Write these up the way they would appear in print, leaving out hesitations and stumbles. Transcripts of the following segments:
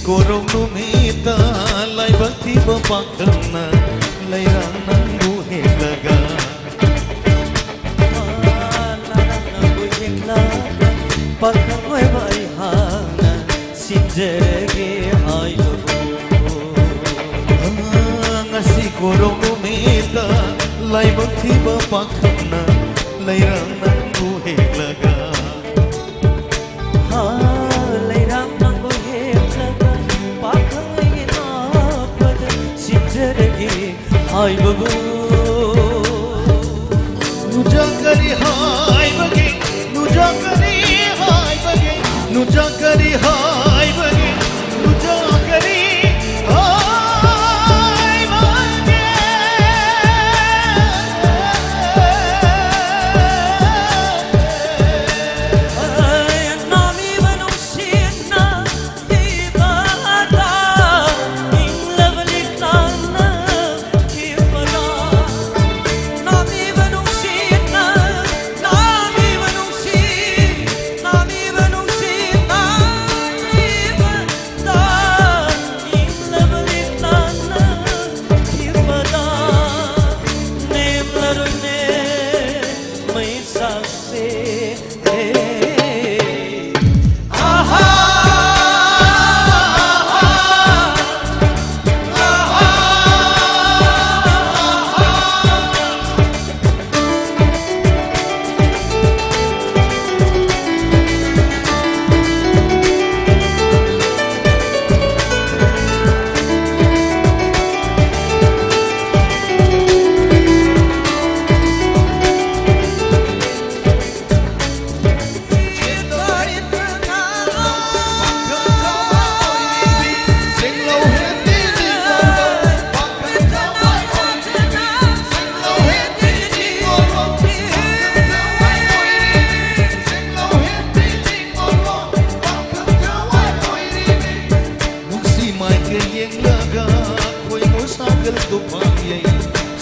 korong numita lai bakti bapakna lai ranang buhe laga Pakangoi bai hana sinjege ayo ngasi korong numita lai bakti bapakna lai ranang buhe laga lai ranang buhe laga pakangoi na pada sinjege ayo nujakari hai bagi nujakari hai bagi nujakari hai bagi nujakari hai bagi nami manusia di bata ing levelik nana kipana nami manusia nami manusia nami manusia nami bata ing levelik nana kipana nem larune mai sakse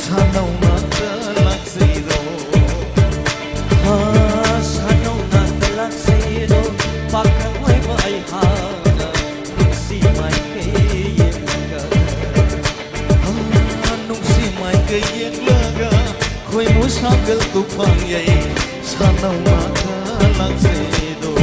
Sanau mata laksido sanau nakalak sa'yo pakangoi bai hana si mai kayem laga nung si mai kayeng laga ko'y musagal tupang yay Sanau mata laksido